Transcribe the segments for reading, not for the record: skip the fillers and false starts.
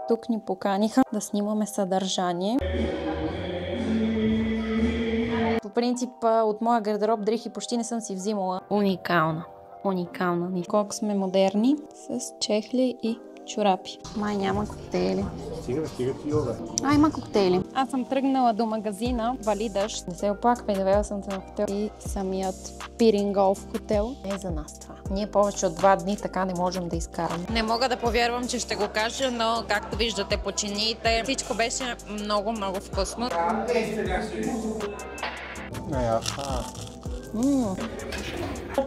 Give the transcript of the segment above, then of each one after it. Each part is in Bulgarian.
Тук ни поканиха да снимаме съдържание. По принцип от моя гардероб дрехи почти не съм си взимала. Уникална. Уникална. Колко сме модерни с чехли и чорапи. Май няма коктейли. Стига ти йога. Има коктейли. Аз съм тръгнала до магазина Валидаш. Не се оплаквай, довела съм те на хотел и самият пиринголф хотел не е за нас това. Ние повече от 2 дни така не можем да изкараме. Не мога да повярвам, че ще го кажа, но както виждате по чиниите, всичко беше много, много вкусно.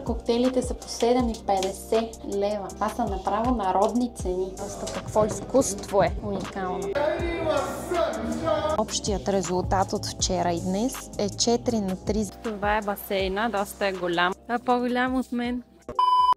Коктейлите са по 7,50 лева. Това са направо народни цени. Просто какво изкуство е уникално. Общият резултат от вчера и днес е 4/3. Това е басейна, доста е голям. А по-голям от мен.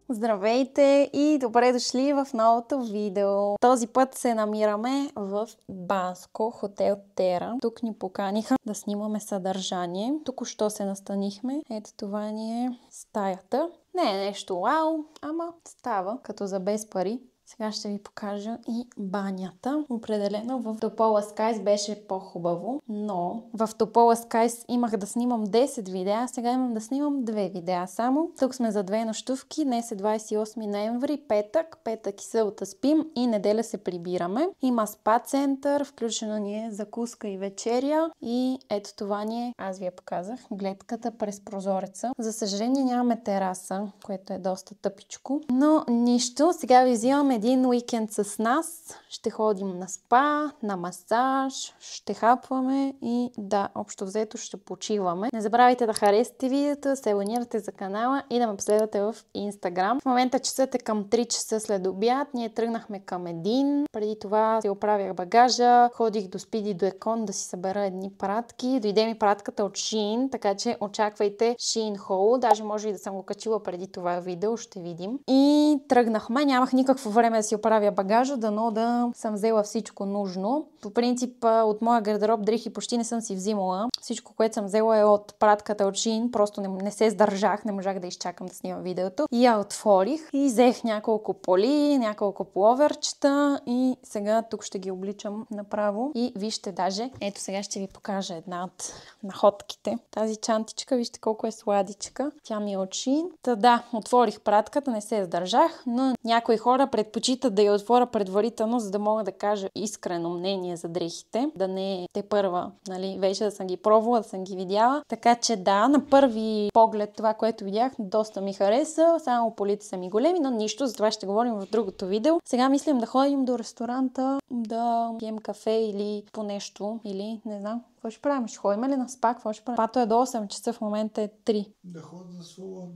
Здравейте и добре дошли в новото видео. Този път се намираме в Банско, хотел Тера. Тук ни поканиха да снимаме съдържание. Току-що се настанихме. Ето това ни е стаята. Не е нещо вау, ама става като за без пари. Сега ще ви покажа и банята. Определено в Топола Скайс беше по-хубаво, но в Топола Скайс имах да снимам 10 видеа, сега имам да снимам 2 видеа само. Тук сме за 2 нощувки. Днес е 28 ноември, петък. Петък и събота спим и неделя се прибираме. Има спа център, включено ни е закуска и вечеря. И ето това ни е, аз ви я показах, гледката през прозореца. За съжаление нямаме тераса, което е доста тъпичко. Но нищо, сега ви взимаме един уикенд с нас. Ще ходим на спа, на масаж, ще хапваме и да, общо взето ще почиваме. Не забравяйте да харесате видеото, да се абонирате за канала и да ме последвате в Instagram. В момента часът е към 3 часа след обяд. Ние тръгнахме към 1. Преди това си оправях багажа, ходих до Спиди до Екон да си събера едни пратки. Дойде ми пратката от Shein, така че очаквайте Shein Haul. Даже може и да съм го качила преди това видео, ще видим. И тръгнахме, нямах никакво време да си оправя багажа, дано да съм взела всичко нужно. По принцип от моя гардероб дрехи почти не съм си взимала. Всичко, което съм взела е от пратката от Shein, просто не се сдържах, не можах да изчакам да снимам видеото. И я отворих и взех няколко поли, няколко пуловерчета и сега тук ще ги обличам направо. И вижте даже, ето сега ще ви покажа една от находките. Тази чантичка, вижте колко е сладичка. Тя ми е от Shein. Та да, отворих пратката, не се сдържах, но някои хора предпочитат да я отворя предварително, за да мога да кажа искрено мнение за дрехите. Да не е те първа, нали, вече да съм ги пробвала, да съм ги видяла. Така че да, на първи поглед това, което видях, доста ми хареса. Само полите са ми големи, но нищо, за това ще говорим в другото видео. Сега мислим да ходим до ресторанта, да пием кафе или по нещо, или не знам. Какво ще правим? Ще ходим ли на спа? Какво ще правим? Пато е до 8 часа, в момента е 3. Да ходя да сваля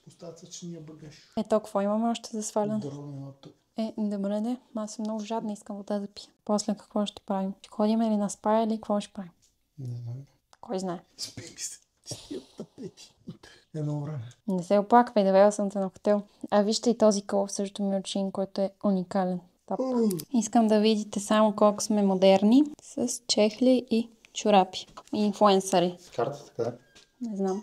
остатъчния багаж. Ето, какво имаме още за сваляне? Дробеното. Добре, не. Аз съм много жадна, искам вода да пия. После какво ще правим? Ще ходим ли на спа или какво ще правим? Не знам. Кой знае? Спи ми се. Тия пътети. Едно време. Не се оплаквай, довела съм те на хотел. А вижте и този кол също ми от Shein, който е уникален. Топ. Искам да видите само колко сме модерни с чехли и чорапи. И инфлуенсъри. Карта така. Не знам.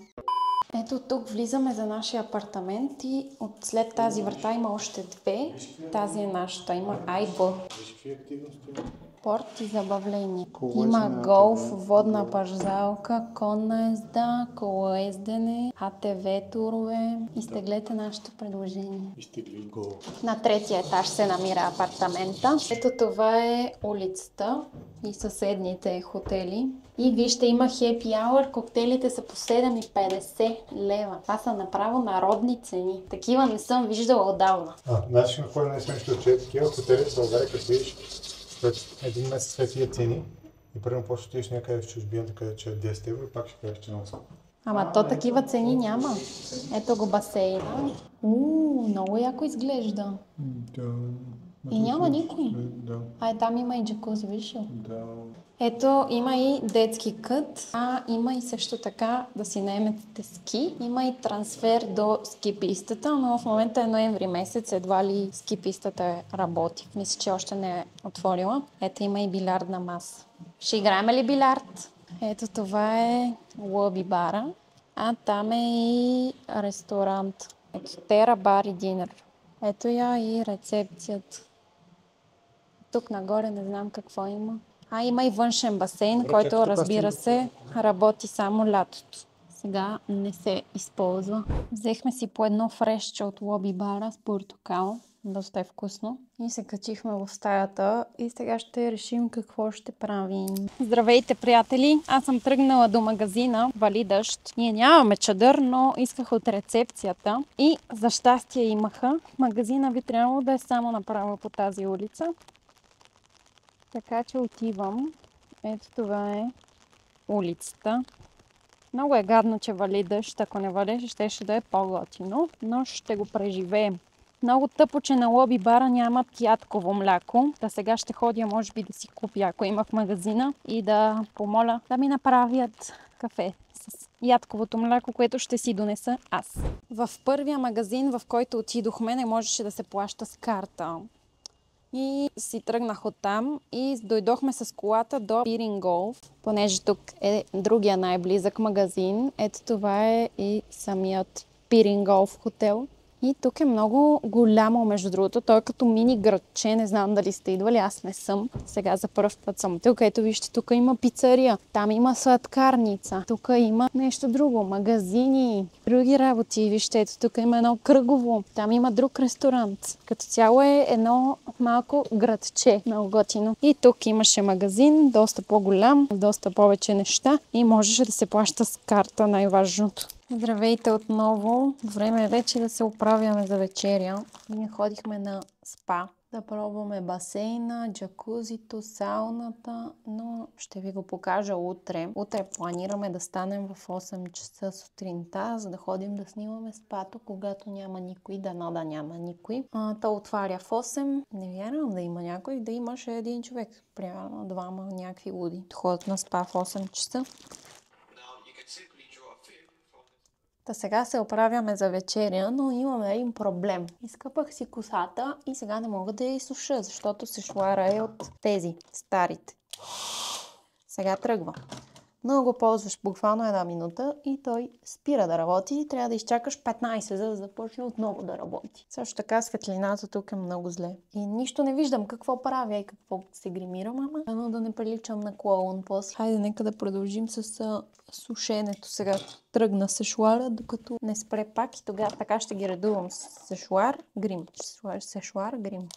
Ето тук влизаме за нашия апартамент и след тази врата има още 2. Тази е нашата. Има айбъл. Какви активности? Спорт и забавление. Има голф, водна пържалка, конна езда, колоездене, АТВ турове. Изтеглете нашето предложение. Изтегли гол. На 3-я етаж се намира апартамента. Ето това е улицата и съседните хотели. И вижте, има happy hour. Коктейлите са по 7,50 лева. Това са направо народни цени. Такива не съм виждала отдавна. Значи какво не сме ще че такива хотели в България, като видиш след един месец след тия цени и първо почва отидеш някъде в чужбина, така че е 10 евро и пак ще кажеш, че не са. Ама то такива цени няма. Ето го басейна. Много яко изглежда. Да. И няма никой. Да. Там има и джакузи, виж ли? Да. Ето, има и детски кът, има и също така да си наемете ски. Има и трансфер до ски пистата, но в момента е ноември месец, едва ли ски пистата работи. Мисля, че още не е отворила. Ето има и билярдна маса. Ще играем ли билярд? Ето това е лоби бара, а там е и ресторант. Ето Тера бар и динер. Ето я и рецепцията. Тук нагоре не знам какво има. Има и външен басейн, който, разбира се, работи само лятото. Сега не се използва. Взехме си по едно фрешче от лоби бара с портокал. Доста е вкусно. И се качихме в стаята и сега ще решим какво ще правим. Здравейте, приятели! Аз съм тръгнала до магазина. Вали дъжд. Ние нямаме чадър, но исках от рецепцията. И за щастие имаха. Магазина би трябвало да е само направо по тази улица. Така че отивам. Ето това е улицата. Много е гадно, че вали дъжд. Ако не валеше, щеше да е по-готино, но ще го преживеем. Много тъпо, че на лоби бара нямат ядково мляко. Та сега ще ходя, може би, да си купя, ако има в магазина, и да помоля да ми направят кафе с ядковото мляко, което ще си донеса аз. В първия магазин, в който отидохме, не можеше да се плаща с карта. И си тръгнах оттам и дойдохме с колата до Пиринголф, понеже тук е другия най-близък магазин. Ето това е и самият Пиринголф хотел. И тук е много голямо, между другото. Той е като мини градче. Не знам дали сте идвали, аз не съм. Сега за първ път съм тук. Ето вижте, тук има пицария. Там има сладкарница. Тук има нещо друго. Магазини, други работи. Вижте, ето тук има едно кръгово. Там има друг ресторант. Като цяло е едно малко градче. Много готино. И тук имаше магазин, доста по-голям, доста повече неща. И можеше да се плаща с карта, най-важното. Здравейте отново. Време е вече да се оправяме за вечеря. Ние ходихме на спа да пробваме басейна, джакузито, сауната, но ще ви го покажа утре. Утре планираме да станем в 8 часа сутринта, за да ходим да снимаме спато, когато няма никой, дано да няма никой. То отваря в 8. Не вярвам да има някой, да имаше един човек. Примерно двама някакви луди. Ходят на спа в 8 часа. Та сега се оправяме за вечеря, но имаме един проблем. Изкъпах си косата и сега не мога да я изсуша, защото сешоара е от тези, старите. Сега тръгва. Но го ползваш буквално една минута и той спира да работи и трябва да изчакаш 15, за да започне отново да работи. Също така светлината тук е много зле. И нищо не виждам какво правя и какво се гримирам, но да не приличам на клоун после. Хайде, нека да продължим с сушенето. Сега тръгна сешоара, докато не спре пак и тогава така ще ги редувам. Сешоар, грим. Сешоар, грим.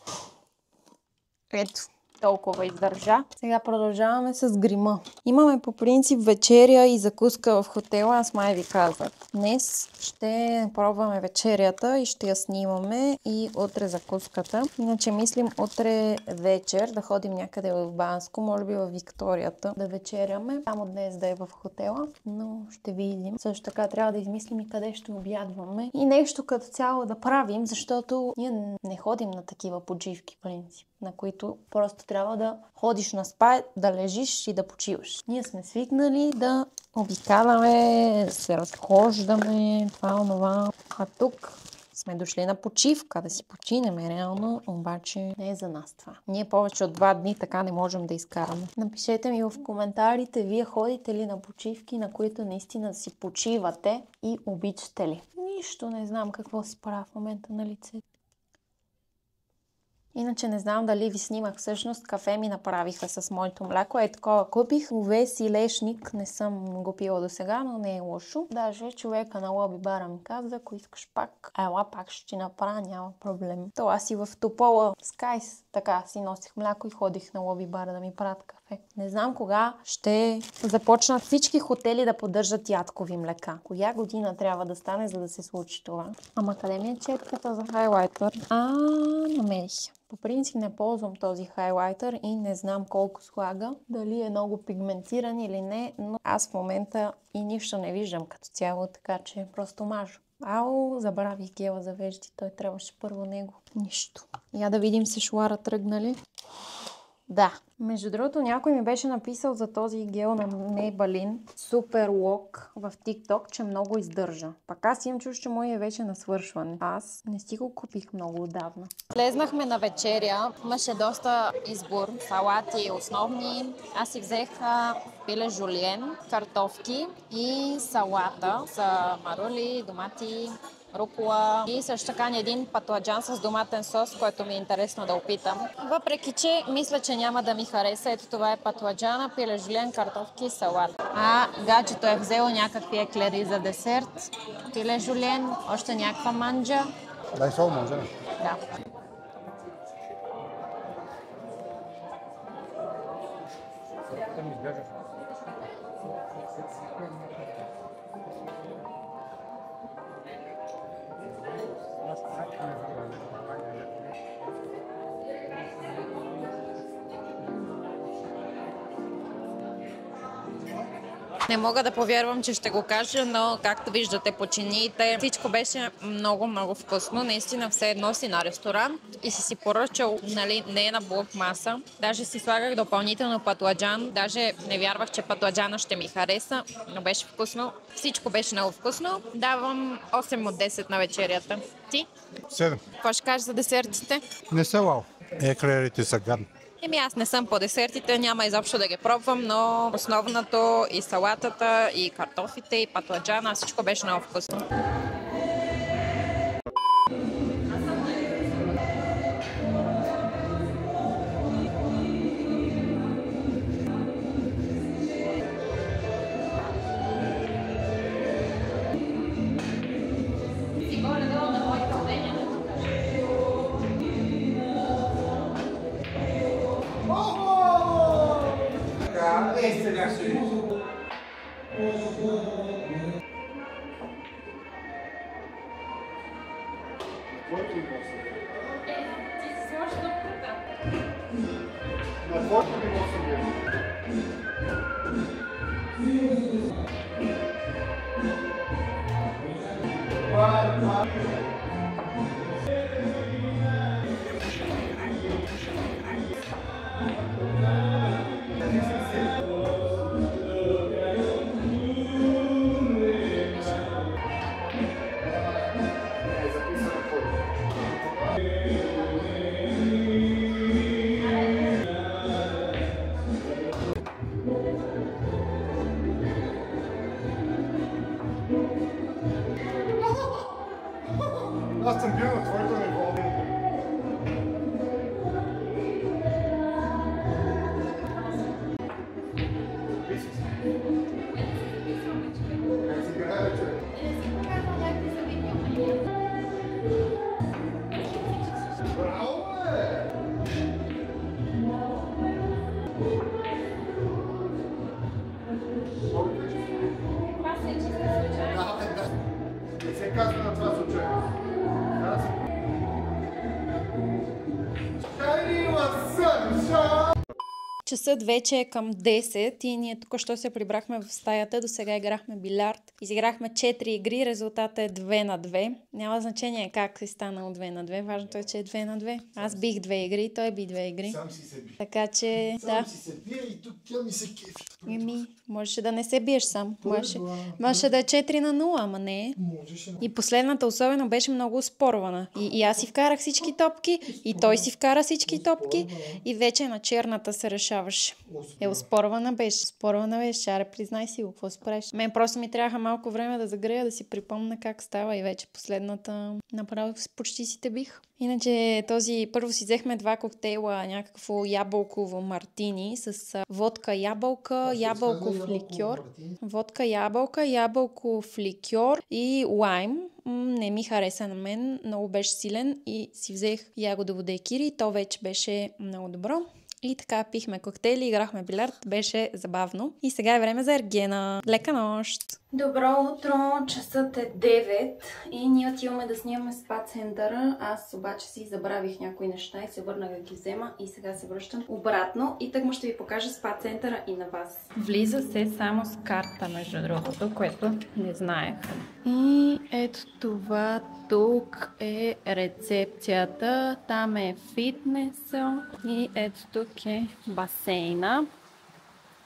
Ето. Толкова издържа. Сега продължаваме с грима. Имаме по принцип вечеря и закуска в хотела, аз май ви казах. Днес ще пробваме вечерята и ще я снимаме и утре закуската. Иначе мислим утре вечер да ходим някъде в Банско, може би в Викторията, да вечеряме. Само днес да е в хотела, но ще видим. Също така трябва да измислим и къде ще обядваме. И нещо като цяло да правим, защото ние не ходим на такива почивки, в принцип, на които просто трябва да ходиш на спа, да лежиш и да почиваш. Ние сме свикнали да обикаляме, се разхождаме, това. А тук сме дошли на почивка, да си починем реално, обаче не е за нас това. Ние повече от 2 дни така не можем да изкараме. Напишете ми в коментарите, вие ходите ли на почивки, на които наистина си почивате и обичате ли? Нищо не знам какво си правя в момента на лицето. Иначе не знам дали ви снимах, всъщност кафе ми направиха с моето мляко. Такова купих. Овес и лешник не съм го пила до сега, но не е лошо. Даже човека на лоби бара ми каза, ако искаш пак, ела пак ще ти направя, няма проблем. То аз и в Топола Скайс така си носих мляко и ходих на лоби бара да ми правят кафе. Не знам кога ще започнат всички хотели да поддържат ядкови млека. Коя година трябва да стане, за да се случи това? Ама къде ми е четката за хайлайтър? Намерих. По принцип не ползвам този хайлайтър и не знам колко слага, дали е много пигментиран или не, но аз в момента и нищо не виждам като цяло, така че просто мажа. Забравих гела за вежди, той трябваше първо него. Нищо. Я да видим сешоара тръгнали. Да. Между другото, някой ми беше написал за този гел на Maybelline Super Lock в TikTok, че много издържа. Пак аз имам чувство, че мой е вече на свършване. Аз не си го купих много отдавна. Влезнахме на вечеря. Имаше доста избор. Салати основни. Аз си взех филе жулиен, картофки и салата с марули, домати, рукола и също така един патладжан с доматен сос, който ми е интересно да опитам. Въпреки че мисля, че няма да ми хареса. Ето това е патладжана, пиле жулиен, картофки и салат. А гаджето е взело някакви еклери за десерт. Пиле жулиен, още някаква манджа. Дай сол, може ли? Да. Не мога да повярвам, че ще го кажа, но както виждате по чиниите, всичко беше много вкусно. Наистина все едно си на ресторант и си поръчал, нали, не на блок маса. Даже си слагах допълнително патладжан. Даже не вярвах, че патладжана ще ми хареса, но беше вкусно. Всичко беше много вкусно. Давам 8 от 10 на вечерята. Ти? 7. Какво ще кажеш за десертите? Не са вау. Еклерите са гадни. Аз не съм по десертите, няма изобщо да ги пробвам, но основното и салатата, и картофите, и патладжана, всичко беше много вкусно. Аз съм бил на твоето ниво. Не се казва на това случайно. Часът вече е към 10 и ние тук що се прибрахме в стаята. До сега играхме билярд. Изиграхме 4 игри, резултатът е 2 на 2. Няма значение как си станал 2 на 2. Важното е, че е 2 на 2. Аз бих 2 игри, той би 2 игри. Сам си се би. Така че, да. Сам си се бие и тук тя ми се кефи. Можеше да не се биеш сам. Можеше да е 4 на 0, ама не. Можеше. И последната особено беше много оспорвана. И аз си вкарах всички топки, и той си вкара всички топки, и вече на черната се решаваше. Оспорвана беше. Аре, признай си го, какво си правиш. Мен просто ми трябваха малко време да загрея, да си припомня как става и вече последната направо почти си те бих. Иначе първо си взехме 2 коктейла, някакво ябълково мартини с водка ябълка, ябълков ликьор. Водка ябълка, ябълков ликьор и лайм. Не ми хареса на мен, много беше силен и си взех ягодово дайкири, то вече беше много добро. И така пихме коктейли, играхме билярд, беше забавно. И сега е време за Ергена. Лека нощ! Добро утро! Часът е 9 и ние отиваме да снимаме спа центъра. Аз обаче си забравих някои неща и се върнах да ги взема и сега се връщам обратно. И тъкмо ще ви покажа спа центъра и на вас. Влиза се само с карта, между другото, което не знаех. И ето това тук е рецепцията, там е фитнеса и ето тук е басейна.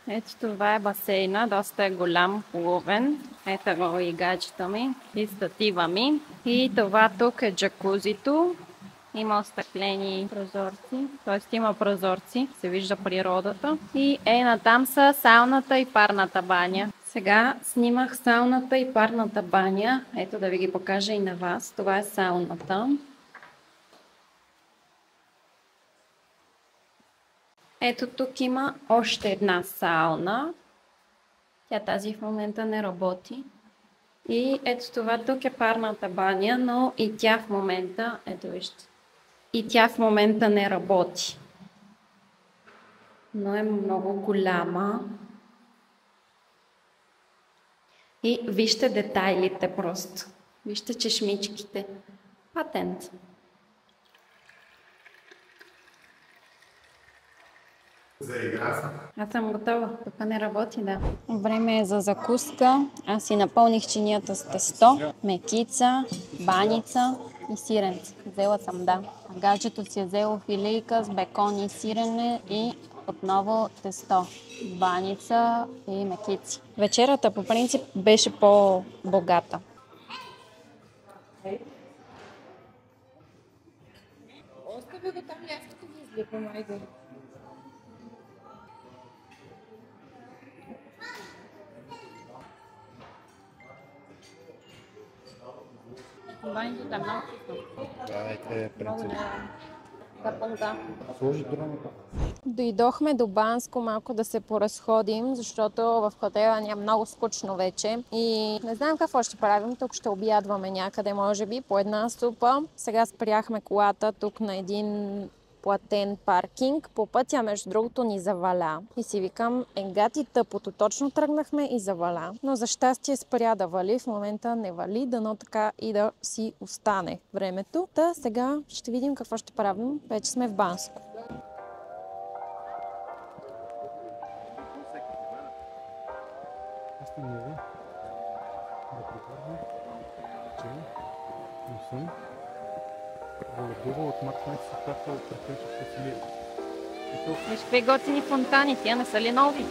Ето това е басейна, доста е голям, плувен. Ето го и гаджета ми и статива ми. И това тук е джакузито. Има остъклени прозорци, т.е. има прозорци, се вижда природата. И натам са сауната и парната баня. Сега снимах сауната и парната баня. Ето да ви ги покажа и на вас. Това е сауната. Ето тук има още една сауна. Тя тази в момента не работи. И ето това тук е парната баня, но и тя в момента, ето вижте, и тя в момента не работи. Но е много голяма. И вижте детайлите просто. Вижте чешмичките. Патент. За игра. Аз съм готова. Тук не работи, да. Време е за закуска. Аз си напълних чинията с тесто, мекица, баница и сиренце. Взела съм, да. Гаджето си е взело филийка с бекон и сирене и отново тесто, баница и мекици. Вечерата по принцип беше по-богата. Остави го там, аз ще ги излипам, айде. Баницата е много вкусно. Давайте, принцип. Сложи дроника. Дойдохме до Банско малко да се поразходим, защото в хотела ни е много скучно вече и не знам какво ще правим. Тук ще обядваме някъде, може би, по една супа. Сега спряхме колата тук на един платен паркинг. По пътя, между другото, ни заваля. И си викам, гати тъпото. Точно тръгнахме и заваля. Но за щастие спря да вали. В момента не вали, дано така и да си остане времето. Та сега ще видим какво ще правим. Вече сме в Банско. От максимум си така прекъсваща си лия. Виж какви готини фонтани, тя не са ли нови?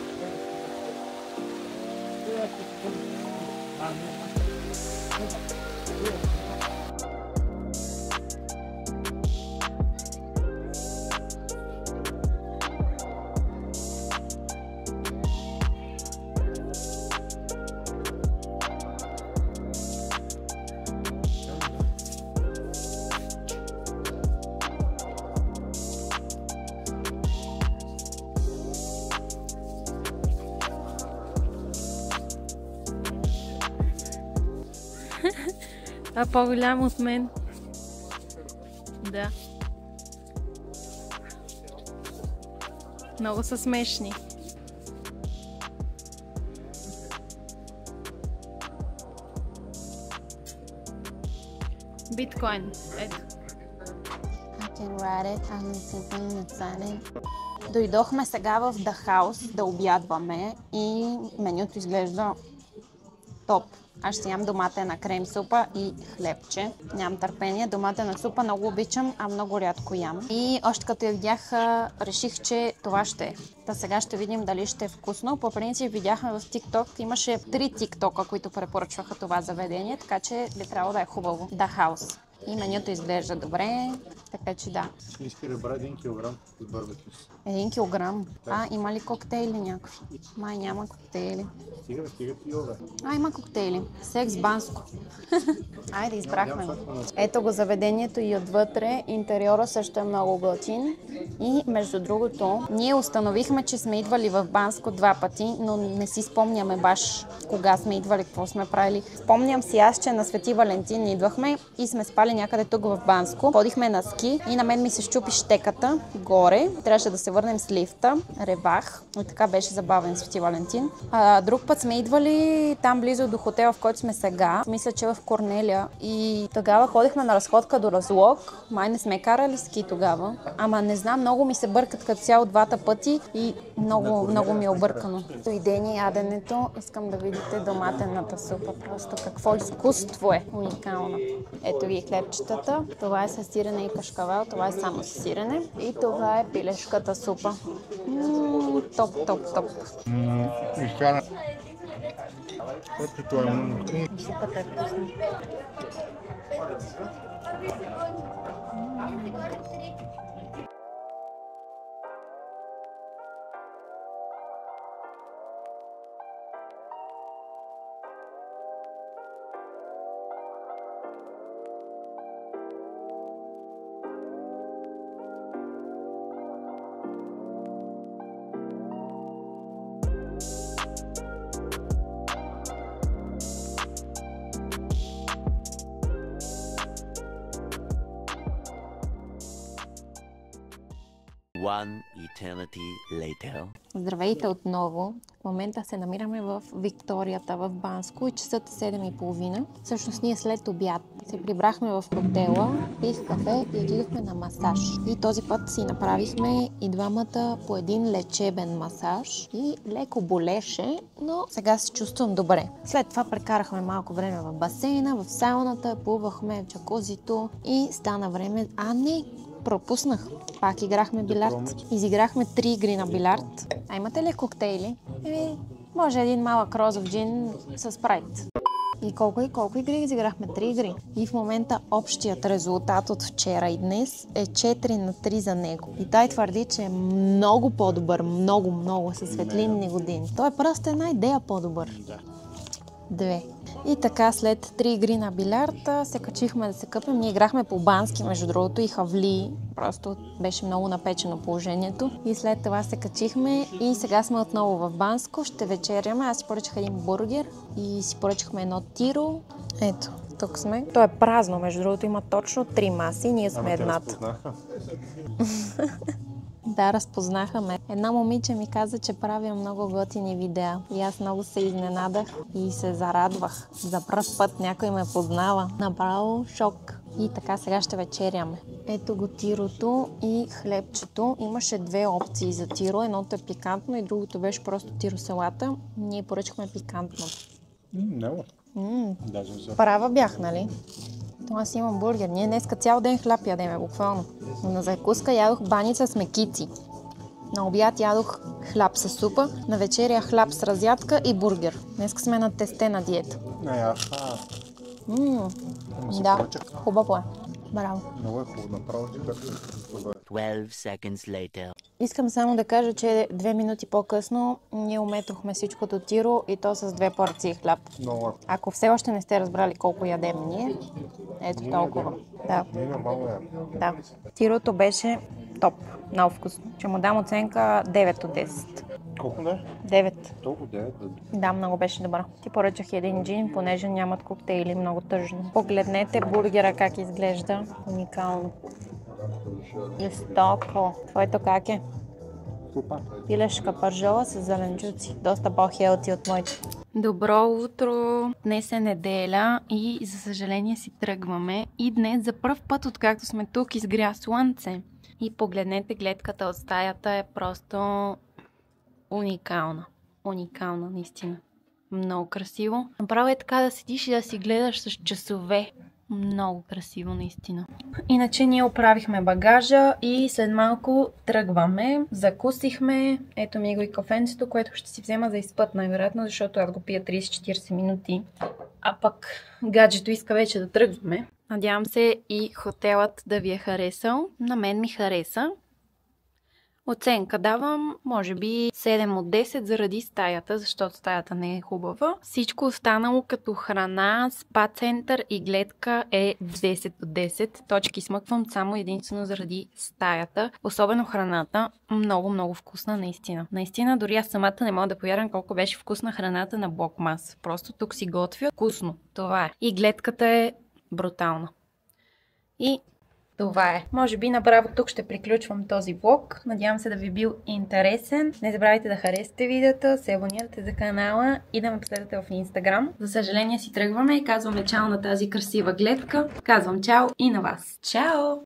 А по-голям от мен. Да. Много са смешни. Биткоин. Ето. Дойдохме сега в The House да обядваме и менюто изглежда топ. Аз ще ям доматена крем супа и хлебче. Нямам търпение. Доматена супа много обичам, а много рядко ям. И още като я видях, реших, че това ще е. Та сега ще видим дали ще е вкусно. По принцип видяхме в TikTok, имаше 3 TikTok-а, които препоръчваха това заведение, така че би трябвало да е хубаво. The House. И менюто изглежда добре, така че да. Иска ребра 1 кг с барбекю. 1 килограм. А, има ли коктейли някакви? Май няма коктейли. Стига ти йога. А, има коктейли. Секс Банско. Айде, избрахме го. Ето го заведението и отвътре. Интериора също е много готин. И между другото, ние установихме, че сме идвали в Банско 2 пъти, но не си спомняме баш кога сме идвали, какво сме правили. Спомням си аз, че на Свети Валентин идвахме и сме спали някъде тук в Банско. Ходихме на ски и на мен ми се щупи щеката горе. Трябваше да се върнем с лифта. Ревах. И така беше забавен Свети Валентин. Друг път сме идвали там близо до хотела, в който сме сега. Мисля, че в Корнелия. И тогава ходихме на разходка до Разлог. Май не сме карали ски тогава. Ама не знам, много ми се бъркат като цяло 2 пъти и много ми е объркано. Дойде ни яденето. Искам да видите доматената супа. Просто какво изкуство е. Уникално. Ето ги хлебчетата. Това е със сирене и кашкавал. Това е само с сирене. И това е пилешката супа. Топ. Супата е вкусна. One eternity later. Здравейте отново! В момента се намираме в Викторията в Банско и часът е 7:30. Всъщност ние след обяд се прибрахме в хотела, пих кафе и отидохме на масаж. И този път си направихме и двамата по един лечебен масаж и леко болеше, но сега се чувствам добре. След това прекарахме малко време в басейна, в сауната, плувахме в джакузито и стана време... Пропуснах. Пак играхме билярд. Изиграхме 3 игри на билярд. А имате ли коктейли? Може един малък розов джин с спрайт. И колко игри изиграхме? 3 игри. И в момента общият резултат от вчера и днес е 4-3 за него. И той твърди, че е много по-добър. Много със светлинни години. Той е просто една идея по-добър. 2. И така след 3 игри на билярда се качихме да се къпем. Ние играхме по бански, между другото, и хавли. Просто беше много напечено положението. И след това се качихме и сега сме отново в Банско. Ще вечеряме. Аз си поръчах един бургер и си поръчахме едно тиро. Ето, тук сме. То е празно, между другото, има точно 3 маси. Ние сме едната. Да, разпознаха ме. Една момиче ми каза, че правя много готини видеа. И аз много се изненадах и се зарадвах. За пръв път някой ме познава. Направо шок. И така сега ще вечеряме. Ето го тирото и хлебчето. Имаше 2 опции за тиро. Едното е пикантно и другото беше просто тиро салата. Ние поръчахме пикантно. Много. Права бях, нали? Аз имам бургер. Ние днеска цял ден хляб ядеме, буквално. Но на закуска ядох баница с мекици. На обяд ядох хляб с супа. На вечеря хляб с разядка и бургер. Днеска сме на тестена диета. Да, хубаво е. Браво. Много е хубаво, направо ти както 12 seconds later. Искам само да кажа, че 2 минути по-късно ние уметохме всичкото тиро и то с 2 порции хляб. много. Ако все още не сте разбрали колко ядем ние, ето толкова. Да. Да. Тирото беше топ. Много вкусно. Ще му дам оценка 9 от 10. Колко да е? 9. Толкова 9. Да, много беше добър. Ти поръчах един джин, понеже нямат коктейли, много тъжно. Погледнете бургера как изглежда. Уникално. Жестоко. Твоето как е? Супа. Пилешка пържола с зеленчуци. Доста по-хелти от моите. Добро утро! Днес е неделя и за съжаление си тръгваме. И днес за пръв път, откакто сме тук, изгря слънце. И погледнете, гледката от стаята е просто уникална. Уникална, наистина. Много красиво. Направо е така да седиш и да си гледаш с часове. Много красиво, наистина. Иначе ние оправихме багажа и след малко тръгваме. Закусихме. Ето ми го и кафенцето, което ще си взема за изпът най-вероятно, защото аз го пия 30-40 минути. А пък гаджето иска вече да тръгваме. Надявам се и хотелът да ви е харесал. На мен ми хареса. Оценка давам, може би 7 от 10 заради стаята, защото стаята не е хубава. Всичко останало като храна, спа център и гледка е 10 от 10. Точки смъквам само единствено заради стаята. Особено храната. Много вкусна, наистина. Наистина, дори аз самата не мога да повярвам колко беше вкусна храната на Блокмас. Просто тук си готвя вкусно. Това е. И гледката е брутална. И това е. Може би направо тук ще приключвам този влог. Надявам се да ви е бил интересен. Не забравяйте да харесате видеото, се абонирате за канала и да ме последвате в Инстаграм. За съжаление си тръгваме и казваме чао на тази красива гледка. Казвам чао и на вас. Чао!